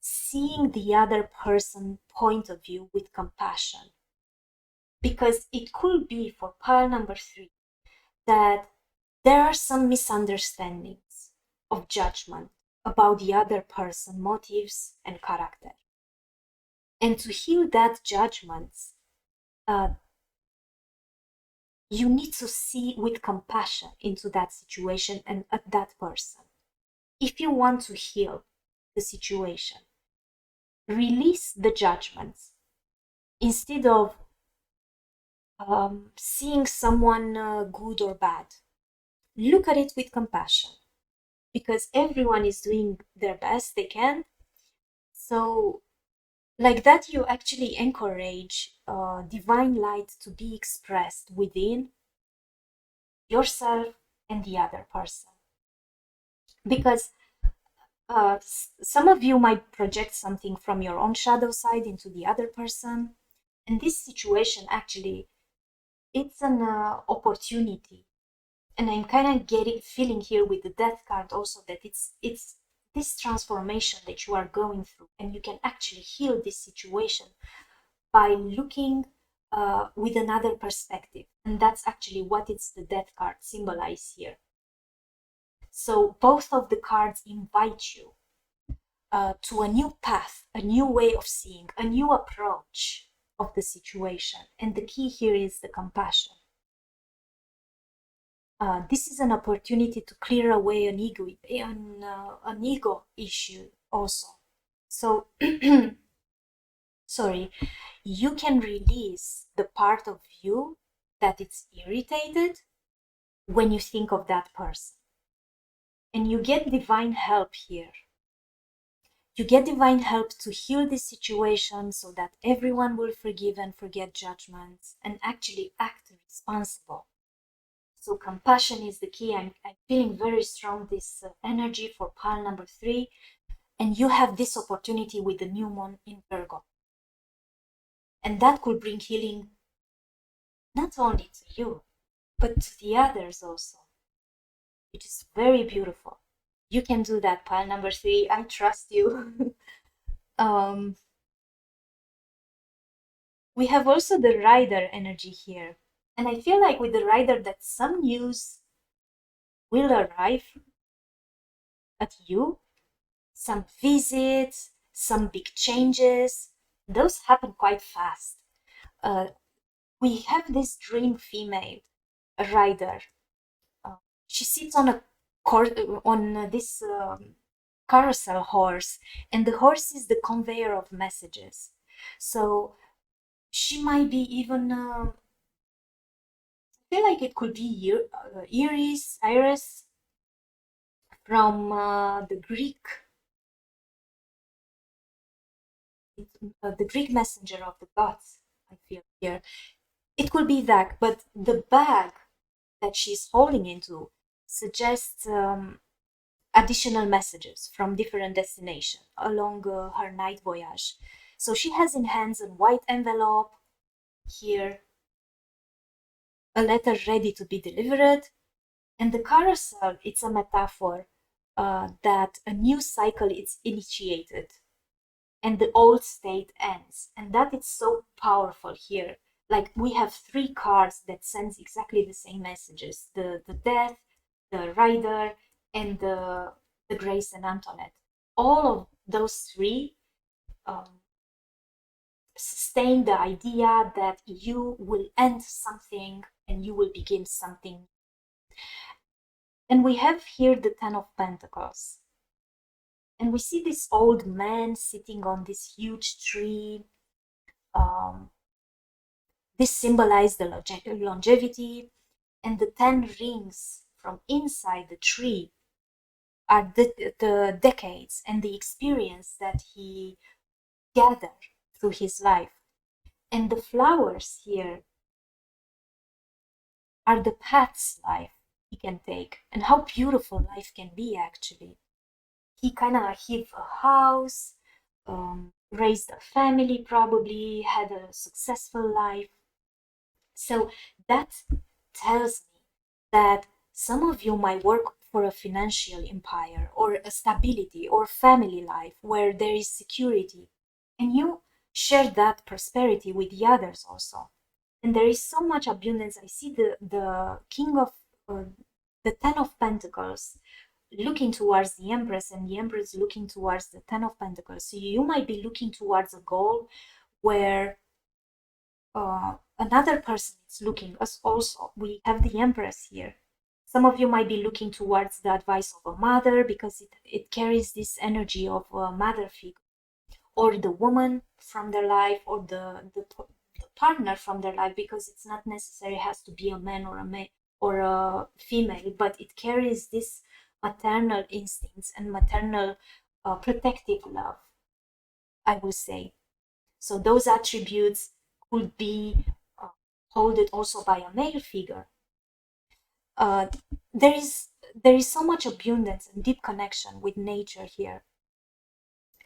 seeing the other person's point of view with compassion. Because it could be for pile number 3 that there are some misunderstandings of judgment about the other person's motives and character. And to heal that judgments, you need to see with compassion into that situation and at that person. If you want to heal the situation, release the judgments instead of seeing someone good or bad. Look at it with compassion, because everyone is doing their best they can. So like that, you actually encourage divine light to be expressed within yourself and the other person. Because some of you might project something from your own shadow side into the other person. And this situation actually, it's an opportunity. And I'm kind of feeling here with the Death card also that it's this transformation that you are going through, and you can actually heal this situation by looking with another perspective. And that's actually what it's the Death card symbolize here. So both of the cards invite you to a new path, a new way of seeing, a new approach of the situation. And the key here is the compassion. This is an opportunity to clear away an ego issue also. So, sorry, you can release the part of you that it's irritated when you think of that person. And you get divine help here. You get divine help to heal this situation so that everyone will forgive and forget judgments and actually act responsible. So compassion is the key. I'm feeling very strong this energy for pile number 3. And you have this opportunity with the new moon in Virgo. And that could bring healing not only to you, but to the others also, which is very beautiful. You can do that, pile number 3. I trust you. We have also the Rider energy here. And I feel like with the Rider that some news will arrive at you, some visits, some big changes. Those happen quite fast. We have this dream female, a rider. She sits on this carousel horse, and the horse is the conveyor of messages. So she might be even. I feel like it could be Iris from the Greek messenger of the gods. I feel here it could be that, but the bag that she's holding into suggests additional messages from different destinations along her night voyage. So she has in hands a white envelope here, a letter ready to be delivered, and the carousel, it's a metaphor that a new cycle is initiated and the old state ends, and that is so powerful here. Like we have three cards that sends exactly the same messages: the death, the rider, and the Grace and Antoinette. All of those three sustain the idea that you will end something and you will begin something. And we have here the Ten of Pentacles. And we see this old man sitting on this huge tree. This symbolizes the longevity, and the 10 rings from inside the tree are the decades and the experience that he gathered through his life. And the flowers here are the path's life he can take, and how beautiful life can be actually. He kind of have a house, raised a family, probably had a successful life. So that tells me that some of you might work for a financial empire or a stability or family life where there is security, and you share that prosperity with the others also. And there is so much abundance. I see the king of the 10 of Pentacles looking towards the Empress, and the Empress looking towards the 10 of Pentacles. So you might be looking towards a goal where another person is looking. Us also, we have the Empress here. Some of you might be looking towards the advice of a mother because it carries this energy of a mother figure, or the woman from their life, or the partner from their life, because it's not necessary has to be a man or a female, but it carries this maternal instincts and maternal protective love, I will say. So those attributes could be held also by a male figure. There is so much abundance and deep connection with nature here.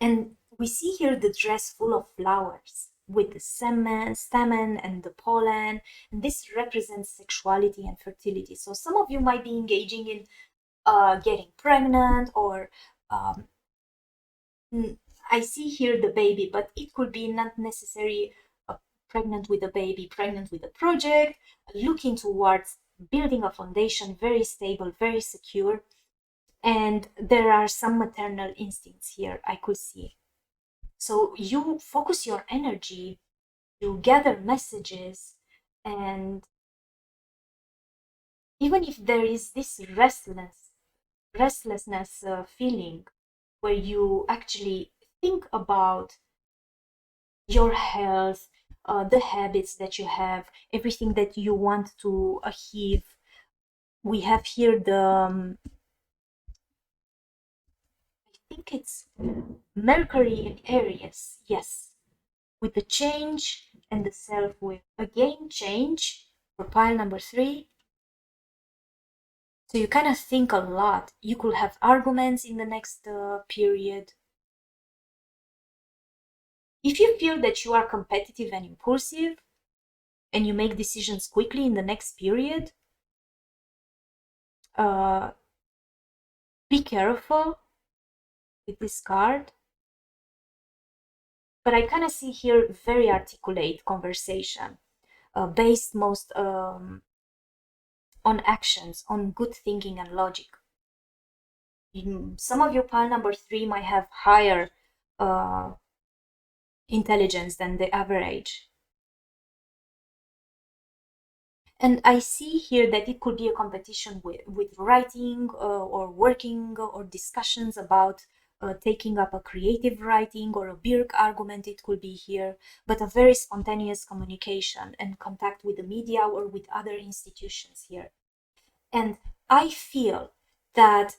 And we see here the dress full of flowers with the stamen and the pollen, and this represents sexuality and fertility. So some of you might be engaging in getting pregnant, or I see here the baby, but it could be not necessarily pregnant with a baby, pregnant with a project, looking towards building a foundation, very stable, very secure. And there are some maternal instincts here I could see. So you focus your energy, you gather messages, and even if there is this restlessness feeling where you actually think about your health, the habits that you have, everything that you want to achieve. We have here the I think it's Mercury in Aries, yes, with the change and the self-will. Again, change for pile number 3. So you kind of think a lot. You could have arguments in the next period. If you feel that you are competitive and impulsive, and you make decisions quickly in the next period, be careful with this card. But I kind of see here very articulate conversation, based most on actions, on good thinking and logic. Some of you pile number 3 might have higher intelligence than the average. And I see here that it could be a competition with writing or working or discussions about taking up a creative writing or a Birk argument, it could be here, but a very spontaneous communication and contact with the media or with other institutions here. And I feel that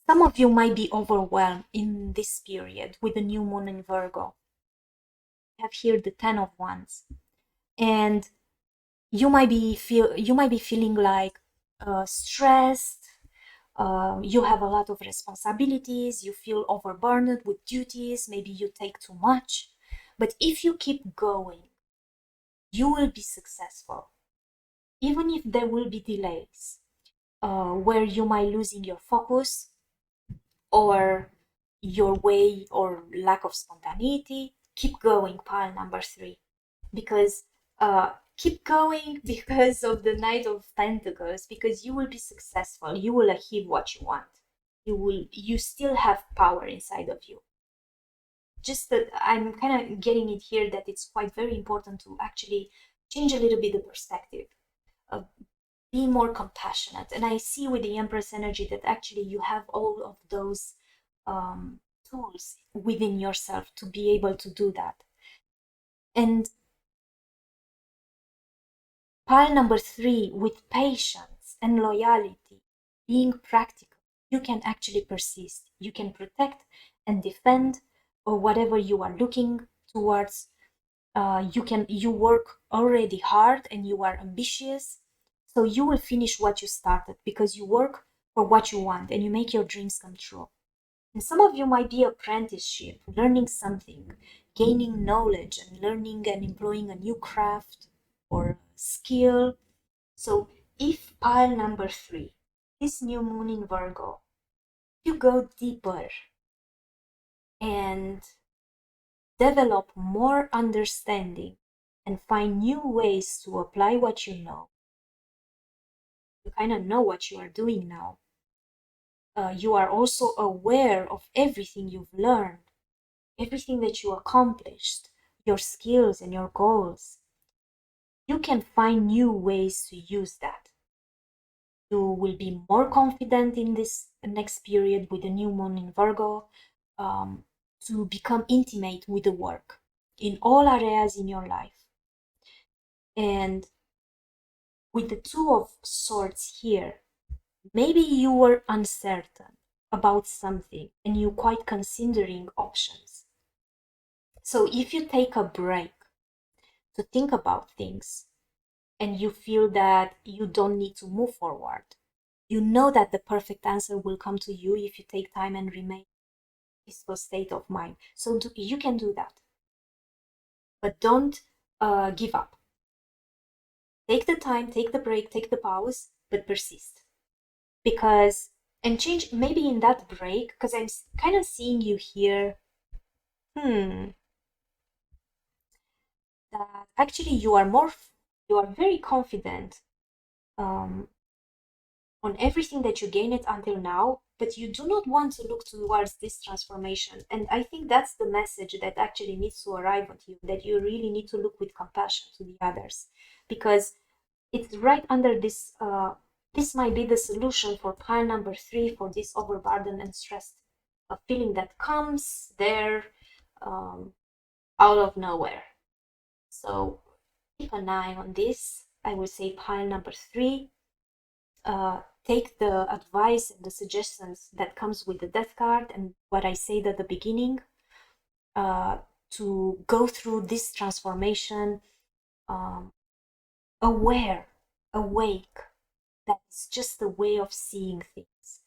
some of you might be overwhelmed in this period with the new moon in Virgo. I have here the 10 of Wands. And you might be feeling like stressed. You have a lot of responsibilities. You feel overburdened with duties. Maybe you take too much. But if you keep going, you will be successful. Even if there will be delays, where you might losing your focus or your way or lack of spontaneity, keep going, pile number 3. Because keep going because of the Knight of Pentacles, because you will be successful. You will achieve what you want. You still have power inside of you. Just that I'm kind of getting it here that it's quite very important to actually change a little bit the perspective. Be more compassionate. And I see with the Empress energy that actually you have all of those tools within yourself to be able to do that. And pile number 3, with patience and loyalty, being practical, you can actually persist. You can protect and defend or whatever you are looking towards. You work already hard and you are ambitious. So you will finish what you started because you work for what you want and you make your dreams come true. And some of you might be apprenticeship, learning something, gaining knowledge and learning and employing a new craft or skill. So if pile number 3, this new moon in Virgo, you go deeper and develop more understanding and find new ways to apply what you know. You kind of know what you are doing now. You are also aware of everything you've learned, everything that you accomplished, your skills and your goals. You can find new ways to use that. You will be more confident in this next period with the new moon in Virgo, to become intimate with the work in all areas in your life. And with the 2 of Swords here, maybe you were uncertain about something and you're quite considering options. So if you take a break to think about things and you feel that you don't need to move forward, you know that the perfect answer will come to you if you take time and remain in a peaceful state of mind. So you can do that. But don't give up. Take the time, take the break, take the pause, but persist. Because, and change maybe in that break, because I'm kind of seeing you here, that actually you are very confident on everything that you gained until now, but you do not want to look towards this transformation. And I think that's the message that actually needs to arrive at you, that you really need to look with compassion to the others, because it's right under this, this might be the solution for pile number 3, for this overburdened and stressed feeling that comes there out of nowhere. So keep an eye on this. I will say pile number 3, take the advice and the suggestions that comes with the death card and what I said at the beginning, to go through this transformation aware, awake. That's just a way of seeing things.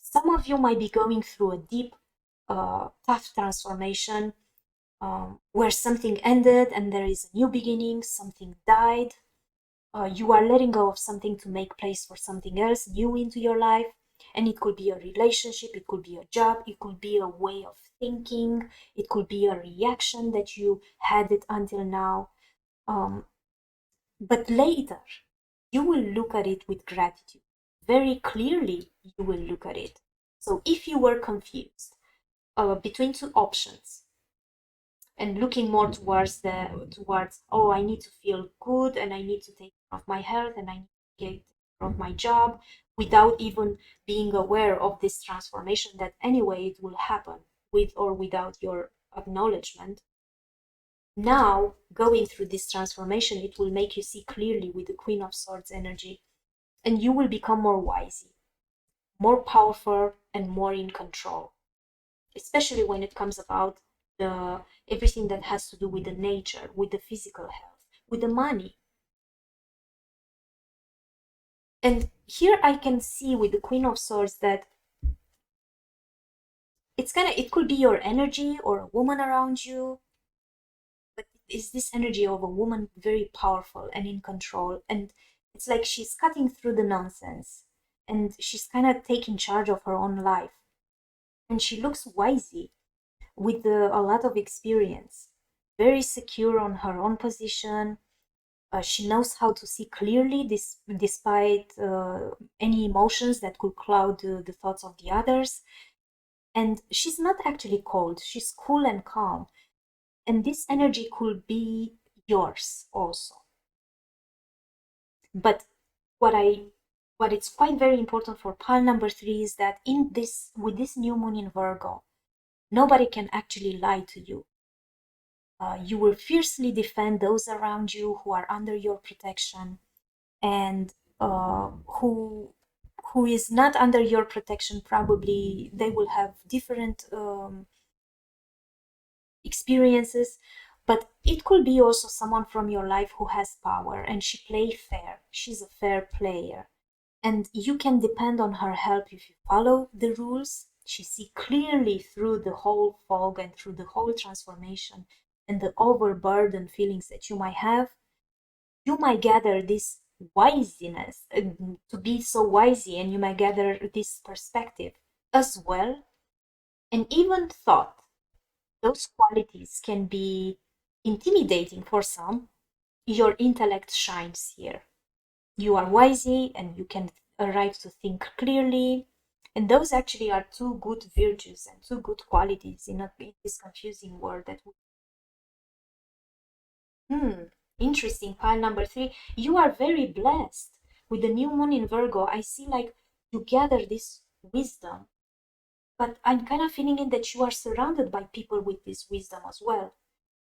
Some of you might be going through a deep, tough transformation, where something ended and there is a new beginning, something died. You are letting go of something to make place for something else new into your life. And it could be a relationship, it could be a job, it could be a way of thinking, it could be a reaction that you had it until now. But later, you will look at it with gratitude. Very clearly, you will look at it. So if you were confused, between two options, and looking more towards oh, I need to feel good, and I need to take care of my health, and I need to take care of my job, without even being aware of this transformation that anyway it will happen with or without your acknowledgement. Now, going through this transformation, it will make you see clearly with the Queen of Swords energy, and you will become more wise, more powerful, and more in control, especially when it comes about the everything that has to do with the nature, with the physical health, with the money. And here I can see with the Queen of Swords that it could be your energy or a woman around you, but is this energy of a woman very powerful and in control, and it's like she's cutting through the nonsense, and she's kind of taking charge of her own life, and she looks wisey, with a lot of experience, very secure on her own position. She knows how to see clearly, despite any emotions that could cloud the thoughts of the others. And she's not actually cold, she's cool and calm. And this energy could be yours also. But what it's quite very important for pile number 3 is that with this new moon in Virgo, nobody can actually lie to you. You will fiercely defend those around you who are under your protection, and who is not under your protection, probably they will have different experiences, but it could be also someone from your life who has power, and she plays fair. She's a fair player, and you can depend on her help if you follow the rules. She sees clearly through the whole fog and through the whole transformation and the overburdened feelings that you might have. You might gather this wiseness, to be so wisey, and you might gather this perspective as well. And even thought, those qualities can be intimidating for some. Your intellect shines here. You are wisey, and you can arrive to think clearly. And those actually are two good virtues and two good qualities in this confusing world that interesting. Pile number 3. You are very blessed. With the new moon in Virgo, I see like you gather this wisdom. But I'm kind of feeling that you are surrounded by people with this wisdom as well.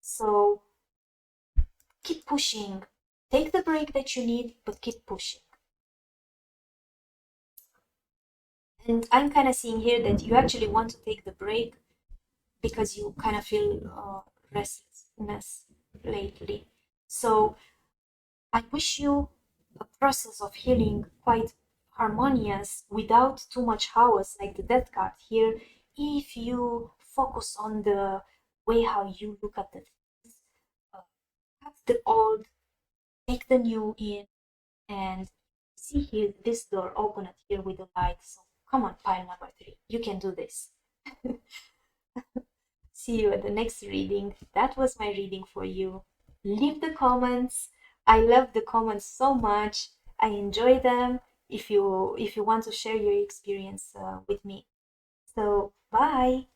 So keep pushing. Take the break that you need, but keep pushing. And I'm kind of seeing here that you actually want to take the break because you kind of feel restlessness lately. So I wish you a process of healing quite harmonious, without too much chaos like the death card here, if you focus on the way how you look at the things. Cut the old, take the new in, and see here this door, open it here with the light. So come on, pile number 3, you can do this. See you at the next reading. That was my reading for you. Leave the comments. I love the comments so much. I enjoy them. If you want to share your experience with me. So bye.